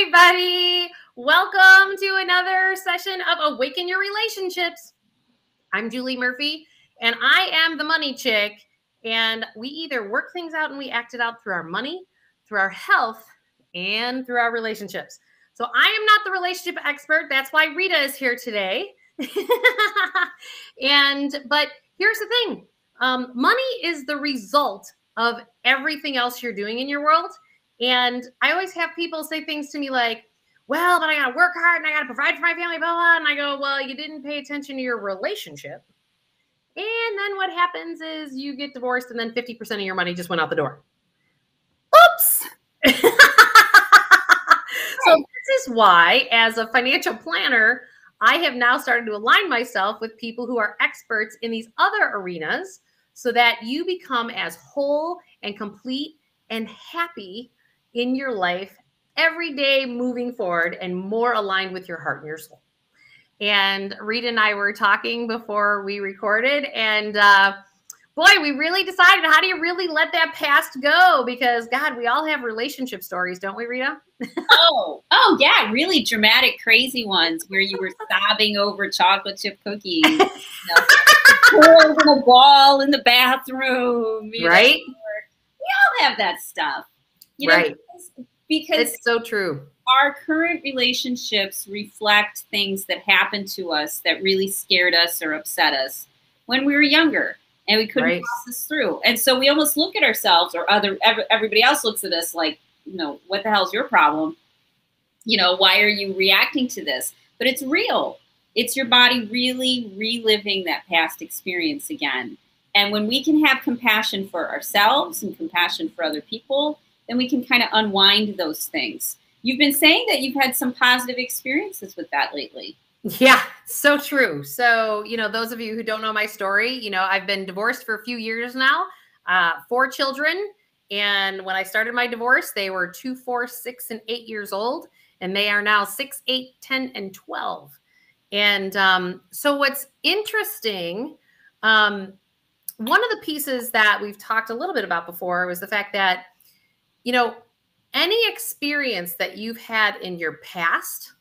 everybody. Welcome to another session of Awaken Your Relationships. I'm Julie Murphy, and I am the money chick. And we either work things out and we act it out through our money, through our health, and through our relationships. So I am not the relationship expert. That's why Rita is here today. But here's the thing. Money is the result of everything else you're doing in your world. And I always have people say things to me like, well, but I got to work hard and I got to provide for my family, blah, blah. And I go, well, you didn't pay attention to your relationship. And then what happens is you get divorced and then 50% of your money just went out the door. Oops. So this is why, as a financial planner, I have now started to align myself with people who are experts in these other arenas so that you become as whole and complete and happy in your life every day moving forward and more aligned with your heart and your soul. And Rita and I were talking before we recorded, and boy, we really decided, how do you really let that past go? Because God, we all have relationship stories, don't we, Rita? Oh yeah, really dramatic, crazy ones where you were sobbing over chocolate chip cookies, pouring a ball in the bathroom, right? We all have that stuff, right? Because it's so true. Our current relationships reflect things that happened to us that really scared us or upset us when we were younger, and we couldn't process through. And so we almost look at ourselves, or everybody else looks at us like, what the hell's your problem? Why are you reacting to this? But it's real. It's your body really reliving that past experience again. And when we can have compassion for ourselves and compassion for other people, then we can kind of unwind those things. You've been saying that you've had some positive experiences with that lately. Yeah, so true. So, those of you who don't know my story, I've been divorced for a few years now, 4 children. And when I started my divorce, they were 2, 4, 6, and 8 years old. And they are now 6, 8, 10, and 12. And so what's interesting, one of the pieces that we've talked a little bit about before was the fact that, any experience that you've had in your past,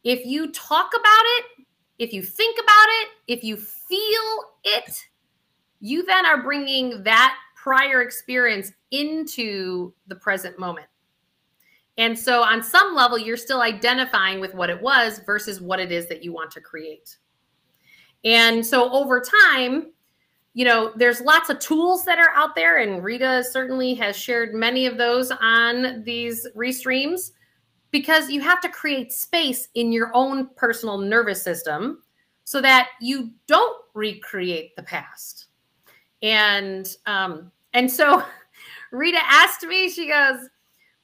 if you talk about it, if you think about it, if you feel it, you then are bringing that prior experience into the present moment. And so on some level, you're still identifying with what it was versus what it is that you want to create. And so over time, there's lots of tools that are out there, and Rita certainly has shared many of those on these restreams, because you have to create space in your own personal nervous system so that you don't recreate the past. And so Rita asked me, she goes,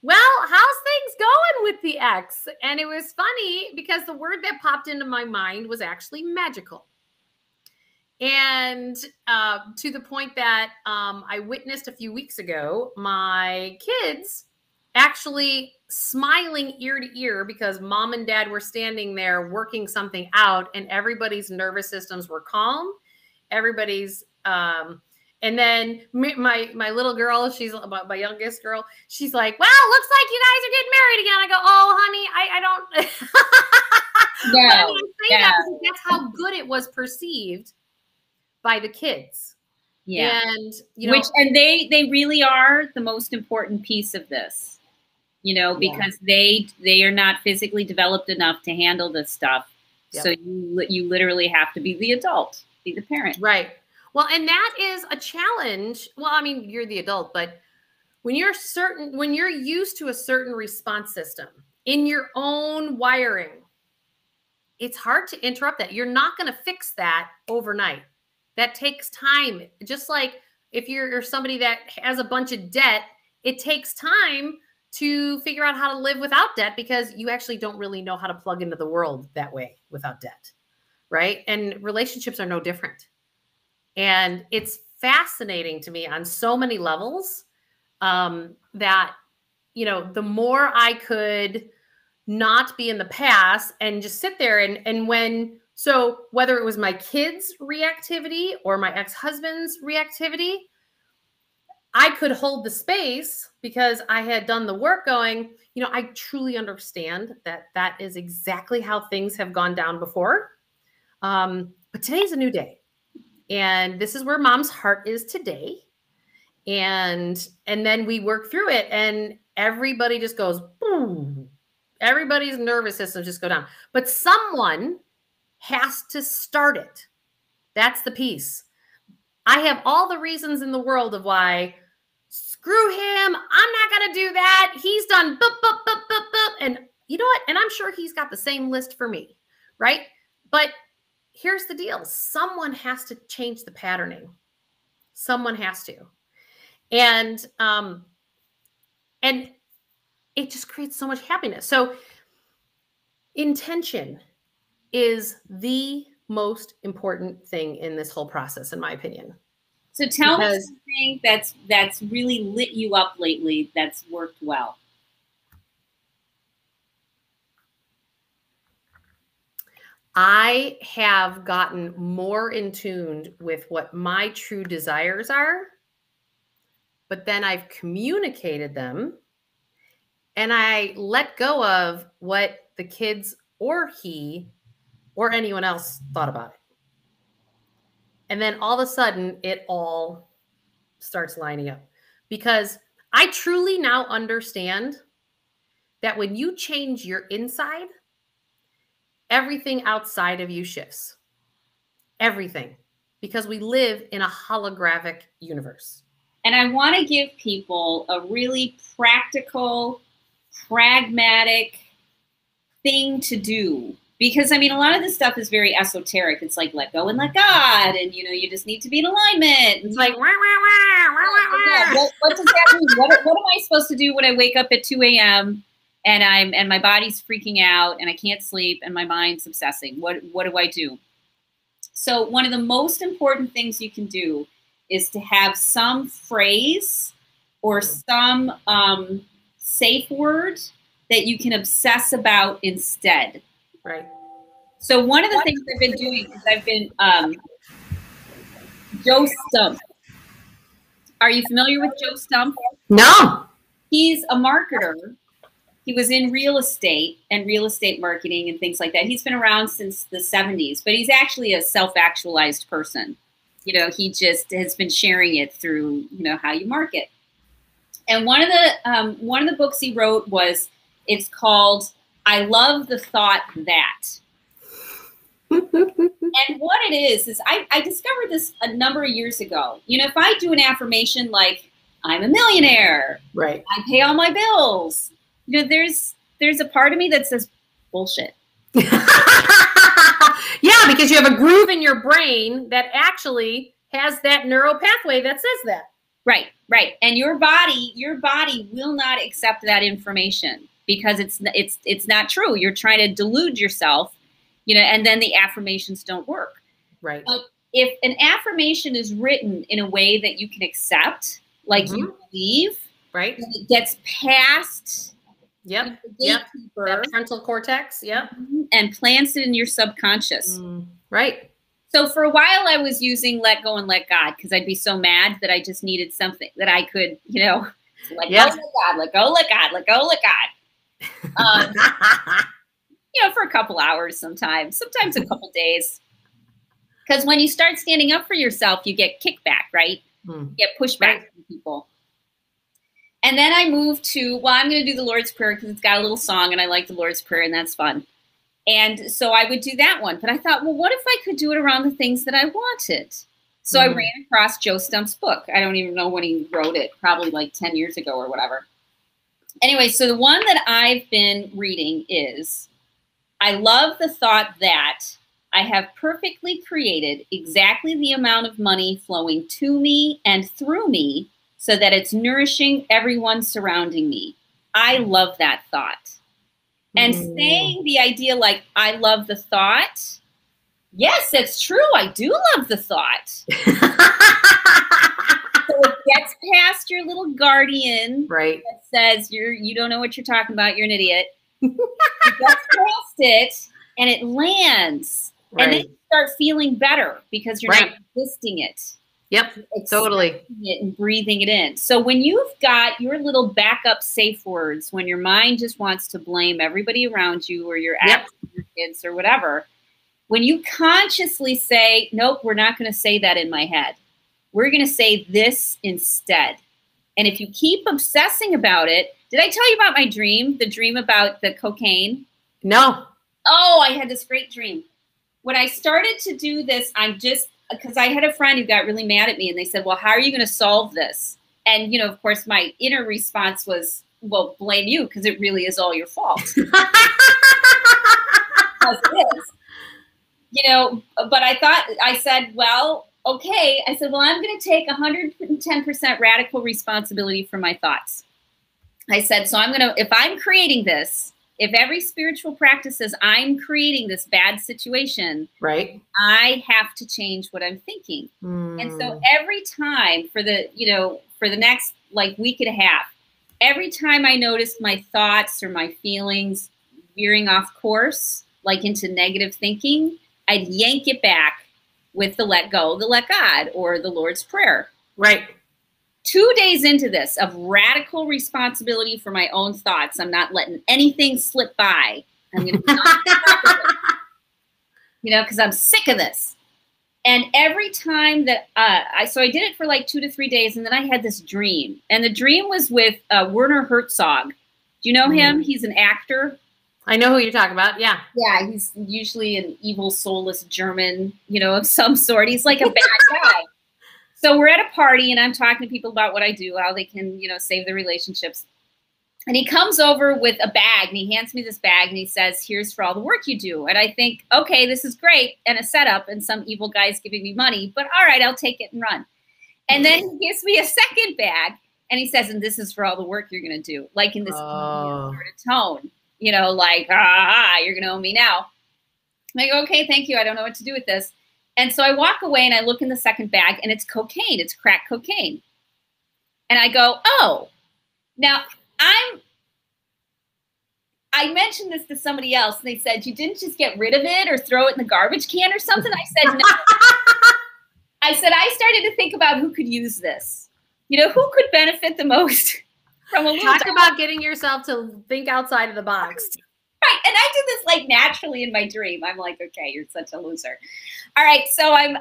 well, how's things going with the ex? And it was funny because the word that popped into my mind was actually magical. And to the point that I witnessed a few weeks ago, my kids actually smiling ear to ear because mom and dad were standing there working something out, and everybody's nervous systems were calm. Everybody's, and then my little girl, she's my youngest girl, she's like, well, looks like you guys are getting married again. I go, oh, honey, I don't. No, I mean, that because that's how good it was perceived by the kids. Yeah. And, and they really are the most important piece of this, because they are not physically developed enough to handle this stuff. Yep. So you literally have to be the adult, be the parent. Right. Well, and that is a challenge. Well, I mean, you're the adult, but when you're used to a certain response system in your own wiring, it's hard to interrupt that. You're not going to fix that overnight. That takes time. Just like if you're somebody that has a bunch of debt, it takes time to figure out how to live without debt, because you actually don't really know how to plug into the world that way without debt, right? And relationships are no different. And it's fascinating to me on so many levels that, the more I could not be in the past and just sit there so whether it was my kids' reactivity or my ex-husband's reactivity, I could hold the space because I had done the work going, you know, I truly understand that that is exactly how things have gone down before. But today's a new day. And this is where mom's heart is today. And then we work through it and everybody just goes, boom. Everybody's nervous system just go down. But someone has to start it. That's the piece. I have all the reasons in the world of why, screw him, I'm not going to do that. He's done boop, boop, boop, boop, boop. And you know what? And I'm sure he's got the same list for me, right? But here's the deal. Someone has to change the patterning. Someone has to. And it just creates so much happiness. So intention is the most important thing in this whole process, in my opinion. So tell me something that's really lit you up lately that's worked well. I have gotten more in tune with what my true desires are, but then I've communicated them and I let go of what the kids or he or anyone else thought about it. And then all of a sudden it all starts lining up because I truly now understand that when you change your inside, everything outside of you shifts. Everything. Because we live in a holographic universe. And I want to give people a really practical, pragmatic thing to do. Because, I mean, a lot of this stuff is very esoteric. It's like, let go and let God. And, you know, you just need to be in alignment. It's like, wah, wah, wah, wah, wah, wah. What does that mean? What am I supposed to do when I wake up at 2 a.m. and my body's freaking out and I can't sleep and my mind's obsessing? What do I do? So one of the most important things you can do is to have some phrase or some safe word that you can obsess about instead. Right. So one of the things I've been doing is I've been Joe Stump. Are you familiar with Joe Stump? No. He's a marketer. He was in real estate and real estate marketing and things like that. He's been around since the 70s, but he's actually a self-actualized person. You know, he just has been sharing it through, you know, how you market. And one of the books he wrote it's called I Love the Thought That. And what it is I discovered this a number of years ago. You know, if I do an affirmation like, I'm a millionaire, right? I pay all my bills. You know, there's a part of me that says bullshit. Yeah, because you have a groove in your brain that actually has that neural pathway that says that. Right, right. And your body will not accept that information because it's not true. You're trying to delude yourself, you know, and then the affirmations don't work. Right. But if an affirmation is written in a way that you can accept, like you believe, right, and it gets past that frontal cortex, and plants it in your subconscious. Right. So for a while I was using let go and let God because I'd be so mad that I just needed something that I could, you know, let go, let God, let go, let God, let go, let God. You know, for a couple hours sometimes a couple days. Because when you start standing up for yourself, you get kickback, right? You get pushback from people. And then I moved to, well, I'm going to do the Lord's Prayer because it's got a little song and I like the Lord's Prayer and that's fun. And so I would do that one. But I thought, well, what if I could do it around the things that I wanted? So I ran across Joe Stump's book. I don't even know when he wrote it, probably like 10 years ago or whatever. Anyway, so the one that I've been reading is, I love the thought that I have perfectly created exactly the amount of money flowing to me and through me so that it's nourishing everyone surrounding me. I love that thought. And saying the idea like, I love the thought. Yes, that's true. I do love the thought. So it gets past your little guardian that says you don't know what you're talking about. You're an idiot. It gets past it and it lands. And then you start feeling better because you're not resisting it. Yep, totally. It and breathing it in. So when you've got your little backup safe words, when your mind just wants to blame everybody around you or your ex, your kids or whatever, when you consciously say, nope, we're not going to say that in my head. We're going to say this instead. And if you keep obsessing about it, did I tell you about my dream? The dream about the cocaine? No. Oh, I had this great dream. When I started to do this, because I had a friend who got really mad at me and they said, well, how are you going to solve this? And, you know, of course, my inner response was, well, blame you because it really is all your fault. Because it is. You know, but I said, well, okay. I said, well, I'm going to take 110% radical responsibility for my thoughts. I said, so if I'm creating this, if every spiritual practice says I'm creating this bad situation, right, I have to change what I'm thinking. And so every time for the next like week and a half, every time I noticed my thoughts or my feelings veering off course, like into negative thinking, I'd yank it back with the let go, the let God, or the Lord's Prayer. Right. 2 days into this of radical responsibility for my own thoughts, I'm not letting anything slip by. I'm going to, because I'm sick of this. And every time that I did it for like 2 to 3 days, and then I had this dream, and the dream was with Werner Herzog. Do you know him? He's an actor. I know who you're talking about. Yeah. Yeah, he's usually an evil, soulless German, of some sort. He's like a bad guy. So we're at a party and I'm talking to people about what I do, how they can, save their relationships. And he comes over with a bag and he hands me this bag and he says, here's for all the work you do. And I think, okay, this is great. And a setup and some evil guy's giving me money, but all right, I'll take it and run. And then he gives me a second bag and he says, and this is for all the work you're going to do. Like in this sort of tone, like, you're going to owe me now. And I go, okay, thank you. I don't know what to do with this. And so I walk away and I look in the second bag and it's cocaine. It's crack cocaine. And I go, oh, now I mentioned this to somebody else and they said, you didn't just get rid of it or throw it in the garbage can or something? I said, no. I said, I started to think about who could use this. Who could benefit the most from a little Talk about getting yourself to think outside of the box. Right. And I did this like naturally in my dream. I'm like, okay, you're such a loser. All right. So I'm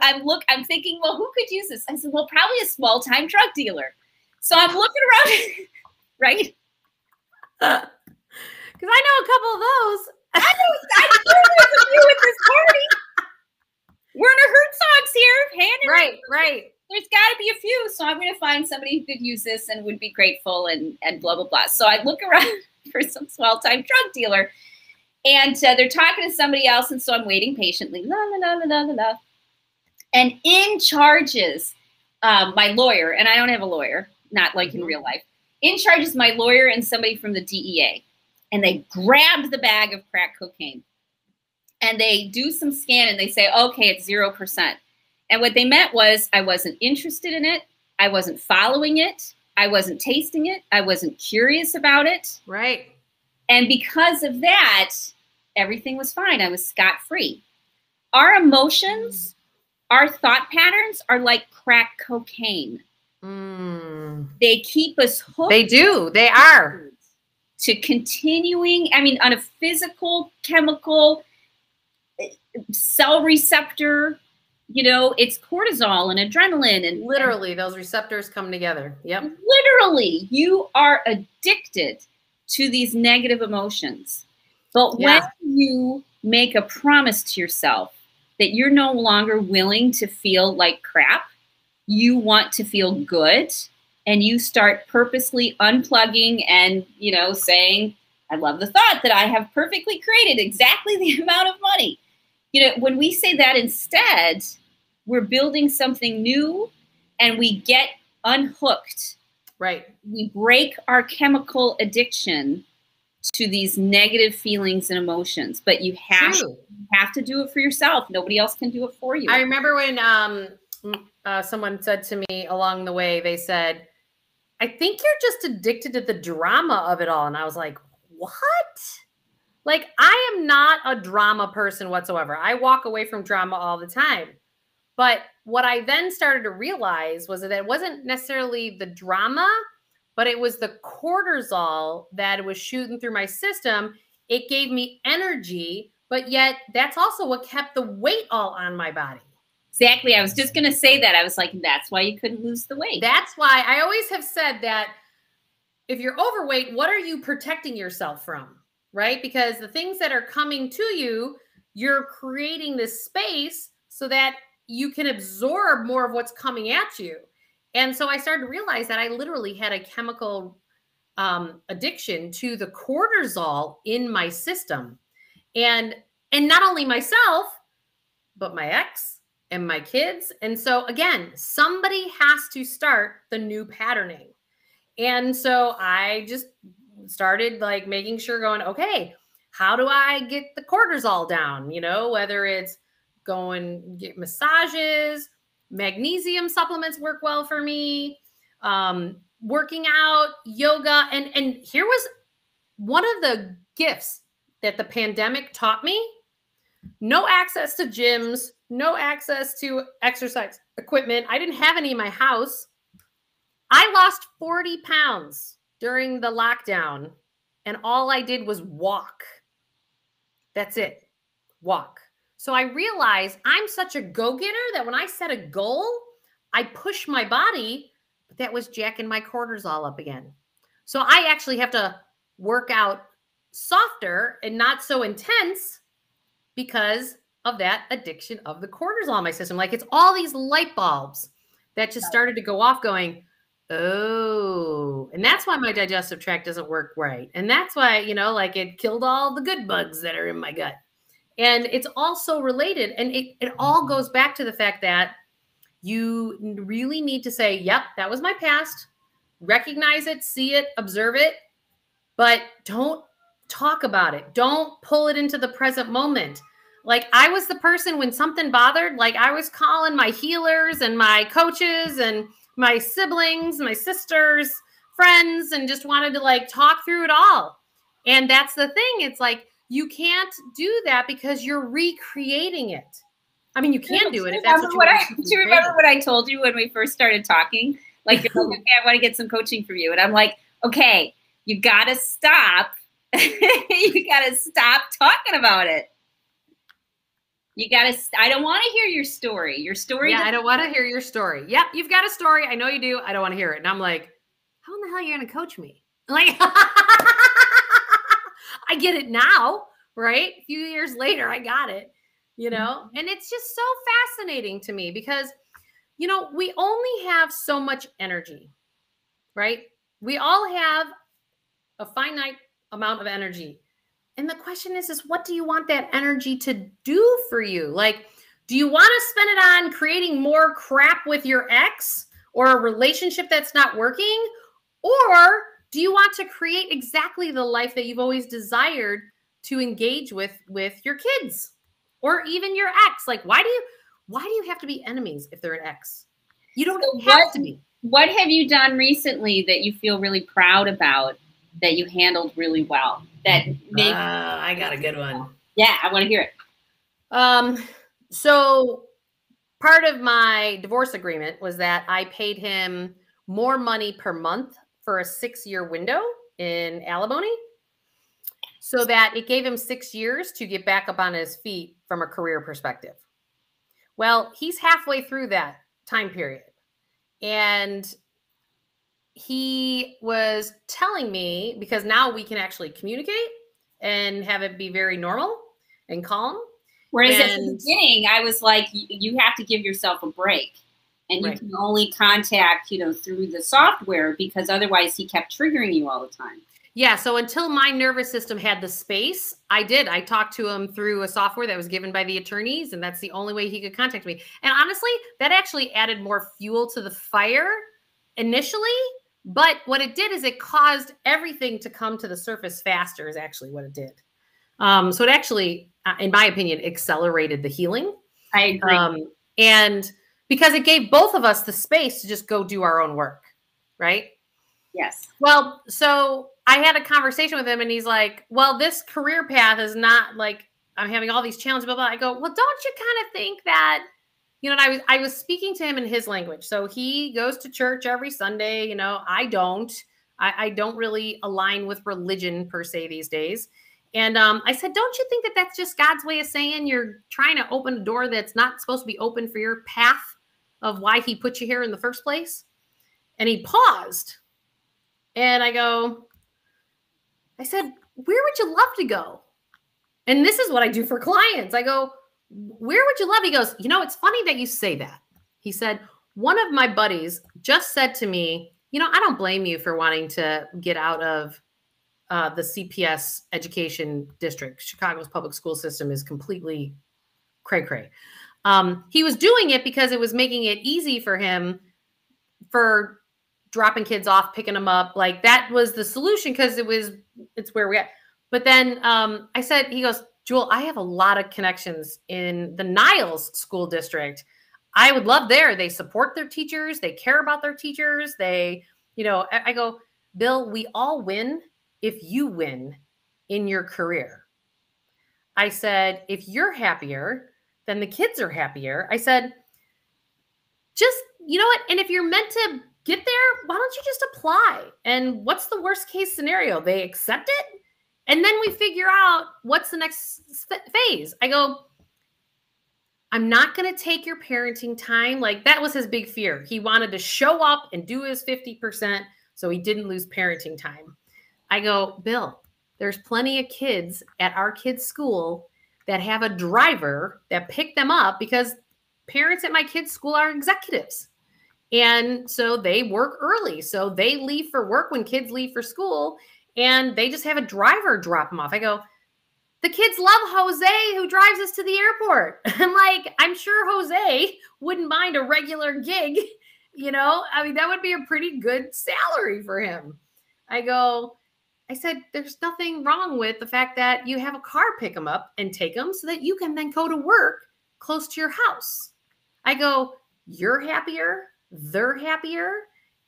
thinking, well, who could use this? I said, well, probably a small-time drug dealer. So I'm looking around, right? Because I know a couple of those. I know there's a few at this party. Werner Herzog's here. Right. There's got to be a few. So I'm going to find somebody who could use this and would be grateful and blah, blah, blah. So I look around for some small-time drug dealer. And they're talking to somebody else. And so I'm waiting patiently. La, la, la, la, la, la. And in charges my lawyer, and I don't have a lawyer, not like in real life. In charge is my lawyer and somebody from the DEA. And they grabbed the bag of crack cocaine. And they do some scan and they say, okay, it's 0%. And what they meant was I wasn't interested in it. I wasn't following it. I wasn't tasting it. I wasn't curious about it. Right. And because of that, everything was fine. I was scot-free. Our emotions, our thought patterns are like crack cocaine. They keep us hooked. They do. They are. To continuing, on a physical, chemical, cell receptor, it's cortisol and adrenaline. And literally, those receptors come together. Yep. Literally, you are addicted to these negative emotions. But when you make a promise to yourself that you're no longer willing to feel like crap, you want to feel good, and you start purposely unplugging and, saying, I love the thought that I have perfectly created exactly the amount of money. When we say that instead, we're building something new and we get unhooked. Right. We break our chemical addiction to these negative feelings and emotions, but you have to do it for yourself. Nobody else can do it for you. I remember when someone said to me along the way, they said, I think you're just addicted to the drama of it all. And I was like, what? Like, I am not a drama person whatsoever. I walk away from drama all the time. But what I then started to realize was that it wasn't necessarily the drama, but it was the cortisol that was shooting through my system. It gave me energy, but yet that's also what kept the weight all on my body. Exactly. I was just going to say that. I was like, that's why you couldn't lose the weight. That's why I always have said that if you're overweight, what are you protecting yourself from, right? Because the things that are coming to you, you're creating this space so that you can absorb more of what's coming at you. And so I started to realize that I literally had a chemical addiction to the cortisol in my system. And not only myself, but my ex and my kids. And so again, somebody has to start the new patterning. And so I just started like making sure going, okay, how do I get the cortisol down? You know, whether it's going get massages, magnesium supplements work well for me, working out, yoga. And here was one of the gifts that the pandemic taught me. No access to gyms, no access to exercise equipment. I didn't have any in my house. I lost 40 pounds during the lockdown, and all I did was walk. That's it. Walk. So I realized I'm such a go-getter that when I set a goal, I push my body, but that was jacking my cortisol up again. So I actually have to work out softer and not so intense because of that addiction of the cortisol in my system. Like it's all these light bulbs that just started to go off going, oh, and that's why my digestive tract doesn't work right. And that's why, you know, like it killed all the good bugs that are in my gut. And it's also related. And it all goes back to the fact that you really need to say, yep, that was my past. Recognize it, see it, observe it, but don't talk about it. Don't pull it into the present moment. Like I was the person when something bothered, like I was calling my healers and my coaches and my siblings, my sisters, friends, and just wanted to like talk through it all. And that's the thing. It's like, you can't do that because you're recreating it. I mean, you can do it if that's what you want. Do you remember what I told you when we first started talking? Like, you're like, okay, I want to get some coaching from you. And I'm like, okay, you got to stop. You got to stop talking about it. You got to, I don't want to hear your story. Your story. Yeah, I don't want to hear your story. Yep, you've got a story. I know you do. I don't want to hear it. And I'm like, how in the hell are you going to coach me? Like, I get it now, right? A few years later, I got it, you know? And it's just so fascinating to me because, you know, we only have so much energy, right? We all have a finite amount of energy. And the question is what do you want that energy to do for you? Like, do you want to spend it on creating more crap with your ex or a relationship that's not working? Or do you want to create exactly the life that you've always desired to engage with your kids or even your ex? Like, why do you have to be enemies if they're an ex? You don't have to be. What have you done recently that you feel really proud about that you handled really well? That maybe I got a good one. Yeah, I want to hear it. So part of my divorce agreement was that I paid him more money per month for a 6-year window in alimony so that it gave him 6 years to get back up on his feet from a career perspective. Well, he's halfway through that time period. And he was telling me, because now we can actually communicate and have it be very normal and calm. Whereas at the beginning, I was like, you have to give yourself a break. And you can only contact, you know, through the software because otherwise he kept triggering you all the time. Yeah. So until my nervous system had the space, I talked to him through a software that was given by the attorneys. And that's the only way he could contact me. And honestly, that actually added more fuel to the fire initially. But what it did is it caused everything to come to the surface faster is actually what it did. So it actually, in my opinion, accelerated the healing. I agree. And because it gave both of us the space to just go do our own work. Right? Yes. Well, so I had a conversation with him and he's like, well, this career path is not like, I'm having all these challenges, blah, blah. I go, well, don't you kind of think that, you know, and I was speaking to him in his language. So he goes to church every Sunday. You know, I don't. I don't really align with religion per se these days. And I said, don't you think that that's just God's way of saying you're trying to open a door that's not supposed to be open for your path of why he put you here in the first place? And he paused. And I said, where would you love to go? And this is what I do for clients. I go, where would you love? He goes, you know, it's funny that you say that. He said, one of my buddies just said to me, you know, I don't blame you for wanting to get out of the CPS education district. Chicago's public school system is completely cray-cray. He was doing it because it was making it easy for him for dropping kids off, picking them up. Like that was the solution because it's where we at. But then I said, he goes, Jewel, I have a lot of connections in the Niles school district. I would love there. They support their teachers. They care about their teachers. They, you know, I go, Bill, we all win if you win in your career. I said, if you're happier, then the kids are happier. I said, just, you know what? And if you're meant to get there, why don't you just apply? And what's the worst case scenario? They accept it. And then we figure out what's the next phase. I go, I'm not going to take your parenting time. Like that was his big fear. He wanted to show up and do his 50% so he didn't lose parenting time. I go, Bill, there's plenty of kids at our kids' school that have a driver that picked them up because parents at my kids' school are executives. And so they work early. So they leave for work when kids leave for school and they just have a driver drop them off. I go, the kids love Jose who drives us to the airport. I'm like, I'm sure Jose wouldn't mind a regular gig. You know, I mean, that would be a pretty good salary for him. I said, there's nothing wrong with the fact that you have a car pick them up and take them so that you can then go to work close to your house. I go, you're happier, they're happier,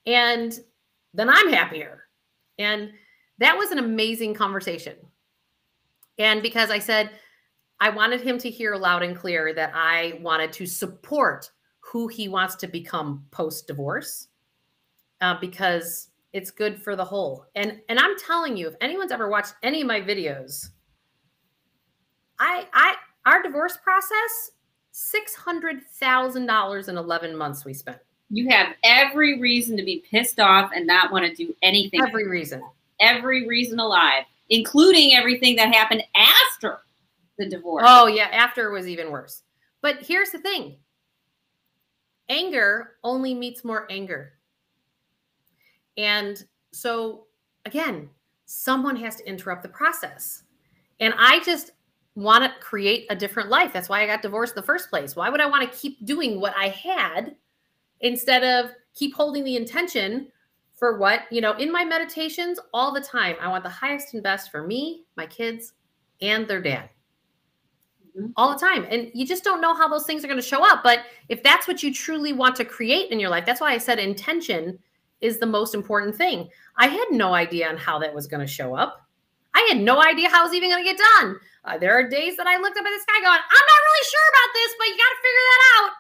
and then I'm happier. And that was an amazing conversation. And because I said, I wanted him to hear loud and clear that I wanted to support who he wants to become post-divorce because it's good for the whole. And I'm telling you, if anyone's ever watched any of my videos, our divorce process, $600,000 in 11 months we spent. You have every reason to be pissed off and not want to do anything. Every reason. Every reason alive, including everything that happened after the divorce. Oh, yeah. After was even worse. But here's the thing. Anger only meets more anger. And so, again, someone has to interrupt the process. And I just want to create a different life. That's why I got divorced in the first place. Why would I want to keep doing what I had instead of keep holding the intention for what, you know, in my meditations all the time, I want the highest and best for me, my kids, and their dad. All the time. And you just don't know how those things are going to show up. But if that's what you truly want to create in your life, that's why I said intention is the most important thing. I had no idea on how that was going to show up. I had no idea how it was even going to get done. There are days that I looked up at the sky going, I'm not really sure about this, but you got to figure that out.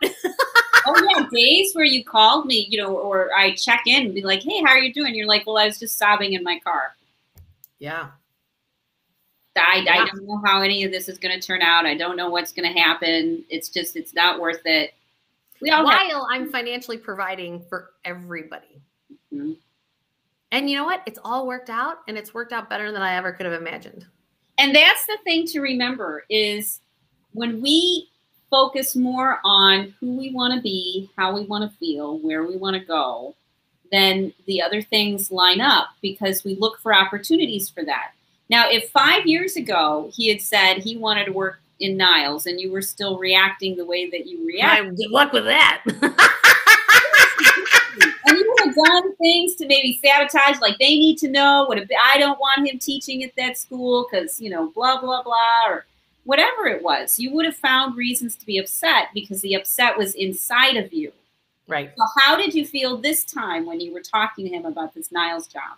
Oh yeah, days where you called me, you know, or I check in and be like, hey, how are you doing? You're like, well, I was just sobbing in my car. Yeah. I don't know how any of this is going to turn out. I don't know what's going to happen. It's just, it's not worth it. While I'm financially providing for everybody. Mm-hmm. And you know what? It's all worked out, and it's worked out better than I ever could have imagined. And that's the thing to remember is when we focus more on who we want to be, how we want to feel, where we want to go, then the other things line up because we look for opportunities for that. Now, if 5 years ago he had said he wanted to work in Niles and you were still reacting the way that you react. Good luck with that. And you would have done things to maybe sabotage, like they need to know I don't want him teaching at that school because, you know, blah, blah, blah, or whatever it was. You would have found reasons to be upset because the upset was inside of you. Right. So how did you feel this time when you were talking to him about this Niles job?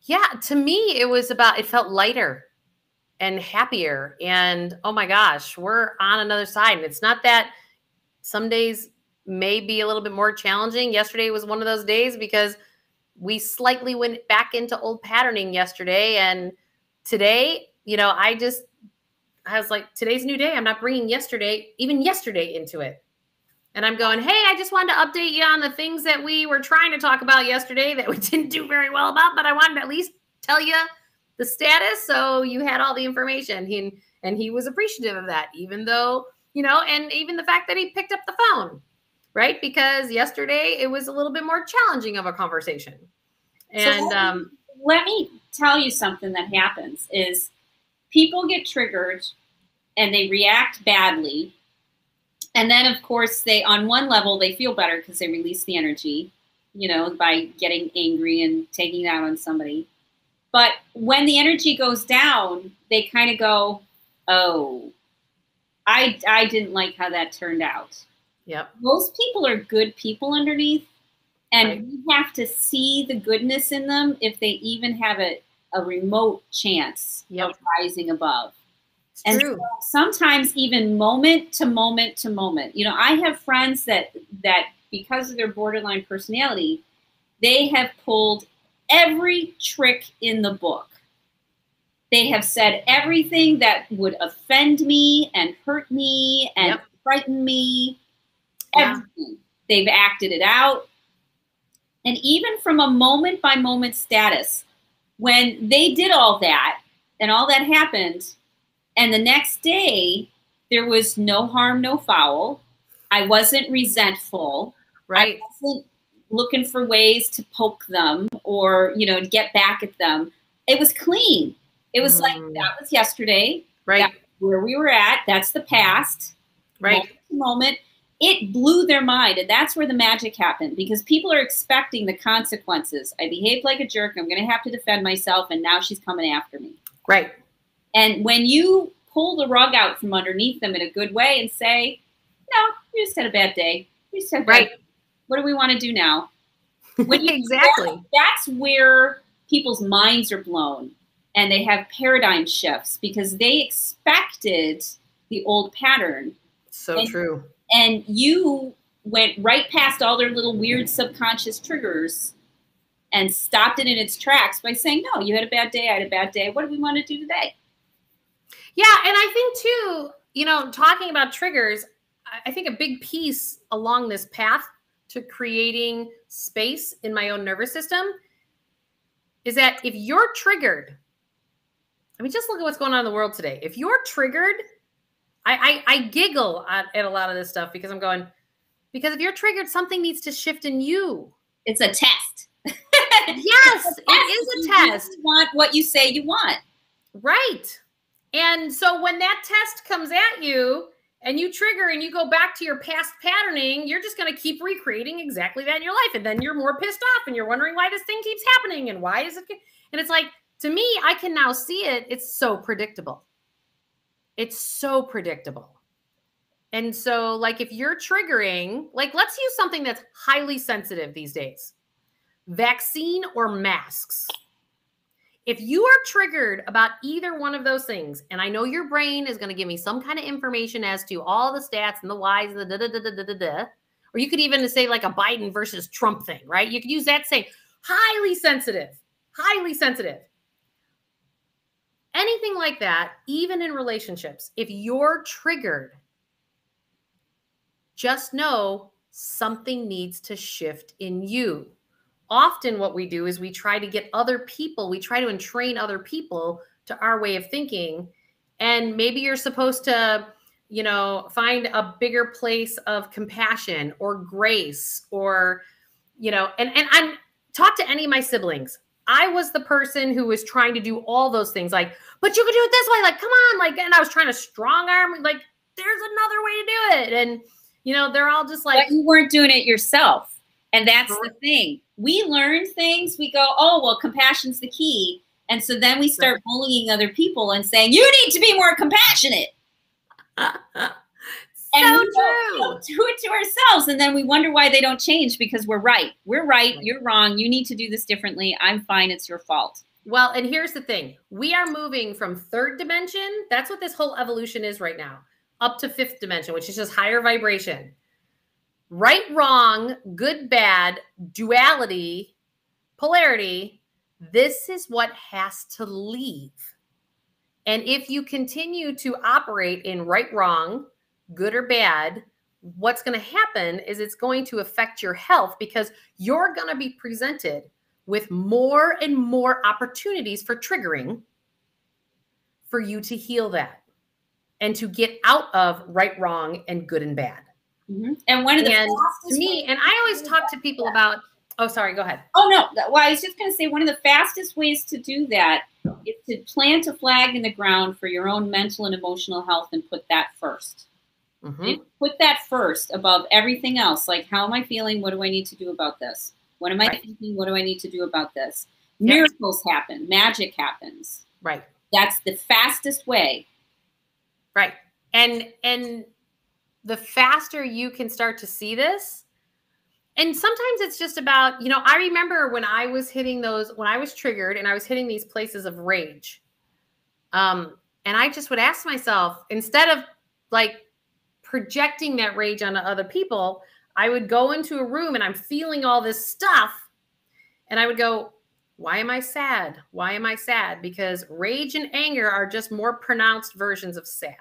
Yeah, to me, it felt lighter and happier. And oh my gosh, we're on another side. And it's not that Some days may be a little bit more challenging. Yesterday was one of those days because we slightly went back into old patterning yesterday. And today, you know, I was like, today's a new day. I'm not bringing even yesterday into it. And I'm going, hey, I just wanted to update you on the things that we were trying to talk about yesterday that we didn't do very well about, but I wanted to at least tell you the status so you had all the information. And he was appreciative of that, even though, you know, and even the fact that he picked up the phone, right? Because yesterday it was a little bit more challenging of a conversation. And so let me tell you something that happens is people get triggered and they react badly. And then, of course, on one level, they feel better because they release the energy, you know, by getting angry and taking it out on somebody. But when the energy goes down, they kind of go, oh, I didn't like how that turned out. Yep. Most people are good people underneath. And we have to see the goodness in them if they even have a remote chance of rising above. And so sometimes even moment to moment to moment. You know, I have friends that because of their borderline personality, they have pulled every trick in the book. They have said everything that would offend me and hurt me and frighten me. Everything. They've acted it out. And even from a moment by moment status, when they did all that and all that happened, and the next day, there was no harm, no foul. I wasn't resentful. Right. I wasn't looking for ways to poke them or, you know, get back at them. It was clean. It was like, that was yesterday. Right. That's where we were at. That's the past. Right. Moment. It blew their mind. And that's where the magic happened because people are expecting the consequences. I behaved like a jerk. I'm going to have to defend myself. And now she's coming after me. Right. And when you pull the rug out from underneath them in a good way and say, no, you just had a bad day. You just had a bad day. What do we want to do now? When you exactly. That's where people's minds are blown and they have paradigm shifts because they expected the old pattern. So true. And you went right past all their little weird subconscious triggers and stopped it in its tracks by saying, no, you had a bad day. I had a bad day. What do we want to do today? Yeah. And I think too, you know, talking about triggers, I think a big piece along this path to creating space in my own nervous system is that if you're triggered, I mean, just look at what's going on in the world today. If you're triggered, I giggle at a lot of this stuff because I'm going, because if you're triggered, something needs to shift in you. It's a test. Yes, it is a test. You want what you say you want. Right. And so when that test comes at you and you trigger and you go back to your past patterning, you're just going to keep recreating exactly that in your life. And then you're more pissed off and you're wondering why this thing keeps happening and why is it? And it's like, to me, I can now see it. It's so predictable. It's so predictable. And so like if you're triggering, like let's use something that's highly sensitive these days. Vaccine or masks. If you are triggered about either one of those things, and I know your brain is going to give me some kind of information as to all the stats and the whys, and the da-da-da-da-da-da, or you could even say like a Biden versus Trump thing, right? You could use that saying, highly sensitive, highly sensitive. Anything like that, even in relationships, if you're triggered, just know something needs to shift in you. Often what we do is we try to get other people, we try to entrain other people to our way of thinking. And maybe you're supposed to, you know, find a bigger place of compassion or grace or, you know, and I'm talk to any of my siblings. I was the person who was trying to do all those things like, but you could do it this way. Like, come on. Like, and I was trying to strong arm, like, there's another way to do it. And, you know, they're all just like, but you weren't doing it yourself. And that's the thing. We learn things. We go, oh, well, compassion's the key. And so then we start bullying other people and saying, you need to be more compassionate. And we don't do it to ourselves. And then we wonder why they don't change because we're right. We're right. You're wrong. You need to do this differently. I'm fine. It's your fault. Well, and here's the thing. We are moving from third dimension. That's what this whole evolution is right now, up to fifth dimension, which is just higher vibration. right, wrong, good, bad, duality, polarity, this is what has to leave. And if you continue to operate in right, wrong, good or bad, what's going to happen is it's going to affect your health, because you're going to be presented with more and more opportunities for triggering for you to heal that and to get out of right, wrong, and good and bad. Mm-hmm. And one of the to me, and I always talk to people about, oh, sorry, go ahead. Oh, no. Well, I was just going to say one of the fastest ways to do that is to plant a flag in the ground for your own mental and emotional health and put that first. Mm-hmm. Put that first above everything else. Like, how am I feeling? What do I need to do about this? What am I thinking? What do I need to do about this? Miracles happen. Magic happens. Right. That's the fastest way. Right. And the faster you can start to see this, and sometimes it's just about, you know, I remember when I was hitting those, when I was triggered and I was hitting these places of rage. And I just would ask myself, instead of like projecting that rage onto other people, I would go into a room and I'm feeling all this stuff. And I would go, why am I sad? Why am I sad? Because rage and anger are just more pronounced versions of sad.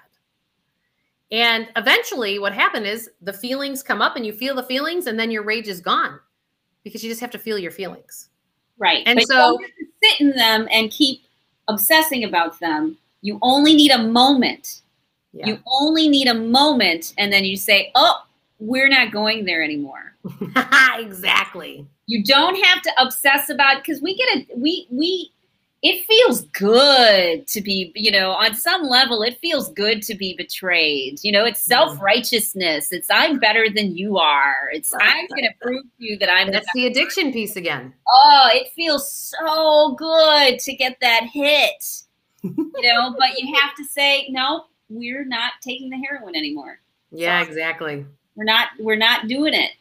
And eventually what happened is the feelings come up and you feel the feelings, and then your rage is gone, because you just have to feel your feelings. Right. And but so you don't have to sit in them and keep obsessing about them. You only need a moment. Yeah. You only need a moment. And then you say, oh, we're not going there anymore. Exactly. You don't have to obsess about, because it feels good to be, you know, on some level, it feels good to be betrayed. You know, it's self-righteousness. It's I'm better than you are. It's I'm going to prove to you that I'm That's the addiction piece again. Oh, it feels so good to get that hit, you know, but you have to say, no, we're not taking the heroin anymore. Yeah, exactly. We're not doing it.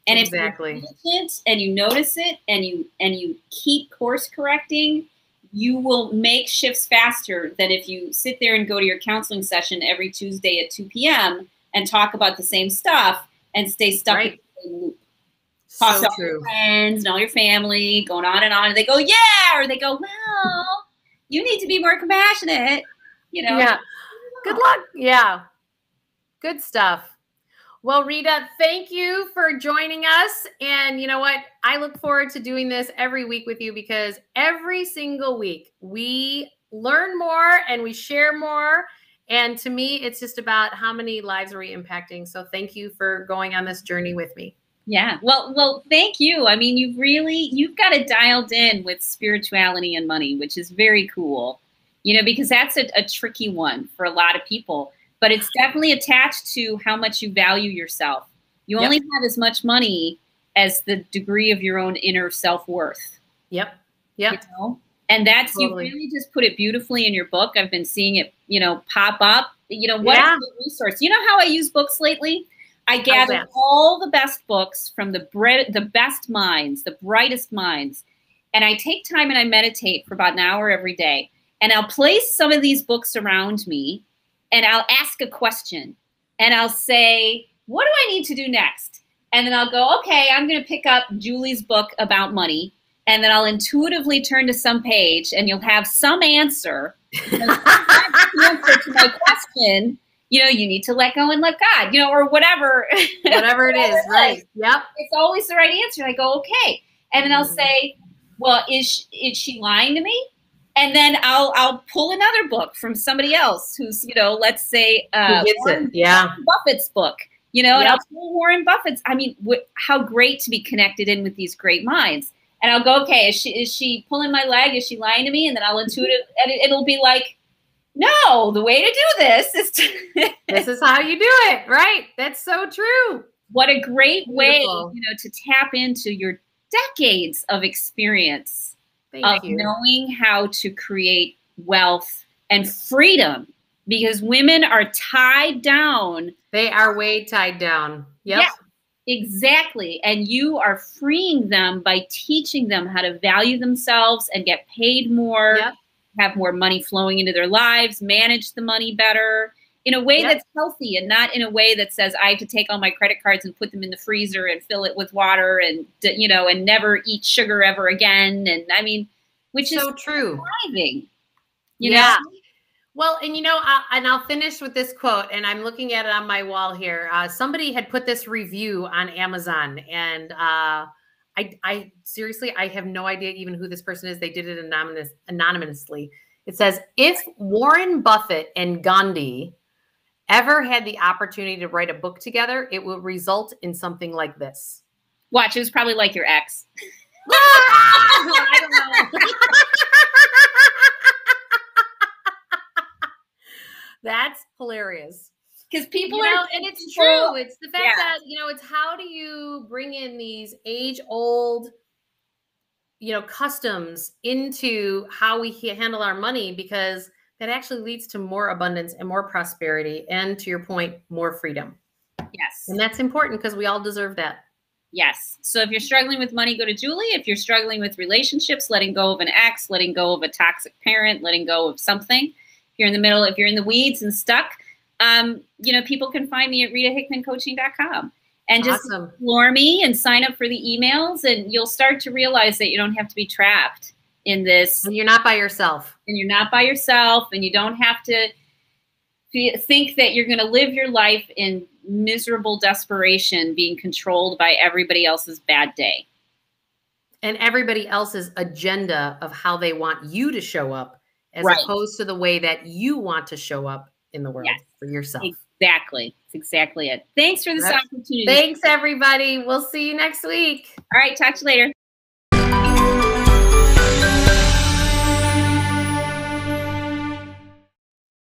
And exactly. If you're diligent and you notice it and you keep course correcting, you will make shifts faster than if you sit there and go to your counseling session every Tuesday at 2 p.m. and talk about the same stuff and stay stuck in the same loop. Talk to all your friends and all your family, going on, and they go, yeah, or they go, well, you need to be more compassionate, you know. Yeah. Good luck. Yeah. Good stuff. Well, Rita, thank you for joining us. And you know what? I look forward to doing this every week with you, because every single week we learn more and we share more. And to me, it's just about how many lives are we impacting. So thank you for going on this journey with me. Yeah. Well, thank you. I mean, you've got it dialed in with spirituality and money, which is very cool, you know, because that's a tricky one for a lot of people. But it's definitely attached to how much you value yourself. You only have as much money as the degree of your own inner self-worth. Yep. You know? And that's, totally. You really just put it beautifully in your book. I've been seeing it, you know, pop up. You know, what is the resource? You know how I use books lately? I gather all the best books from the best minds, the brightest minds. And I take time and I meditate for about an hour every day. And I'll place some of these books around me. And I'll ask a question and I'll say, what do I need to do next? And then I'll go, okay, I'm going to pick up Julie's book about money. And then I'll intuitively turn to some page and you'll have some answer. The answer to my question, you know, you need to let go and let God, you know, or whatever. Whatever it is, right. Yep. It's always the right answer. I go, okay. And then I'll say, well, is she lying to me? And then I'll pull another book from somebody else who's, you know, let's say Warren Buffett's book, you know, and I'll pull Warren Buffett's. I mean, how great to be connected in with these great minds. And I'll go, okay, is she pulling my leg? Is she lying to me? And then I'll and it'll be like, no, the way to do this is this is how you do it, right? That's so true. What a great way, you know, to tap into your decades of experience. Of knowing how to create wealth and freedom, because women are tied down. They are way tied down. Yep. Yeah, exactly. And you are freeing them by teaching them how to value themselves and get paid more, have more money flowing into their lives, manage the money better. in a way that's healthy and not in a way that says I have to take all my credit cards and put them in the freezer and fill it with water and, you know, and never eat sugar ever again. And I mean, which is so true. Thriving, you know? Well, and you know, and I'll finish with this quote, and I'm looking at it on my wall here. Somebody had put this review on Amazon, and I seriously, I have no idea even who this person is. They did it anonymously. It says, if Warren Buffett and Gandhi ever had the opportunity to write a book together, it will result in something like this. Watch, it was probably like your ex. I don't know. That's hilarious. Because people and it's true. It's the fact that, you know, it's how do you bring in these age-old, you know, customs into how we handle our money, because that actually leads to more abundance and more prosperity. And to your point, more freedom. Yes. And that's important because we all deserve that. Yes. So if you're struggling with money, go to Julie. If you're struggling with relationships, letting go of an ex, letting go of a toxic parent, letting go of something. If you're in the middle, if you're in the weeds and stuck, you know, people can find me at ritahickmancoaching.com and just explore me and sign up for the emails, and you'll start to realize that you don't have to be trapped in this. And you're not by yourself. And you're not by yourself, and you don't have to think that you're going to live your life in miserable desperation, being controlled by everybody else's bad day. And everybody else's agenda of how they want you to show up, as opposed to the way that you want to show up in the world for yourself. Exactly. That's exactly it. Thanks for this opportunity. Thanks, everybody. We'll see you next week. All right. Talk to you later.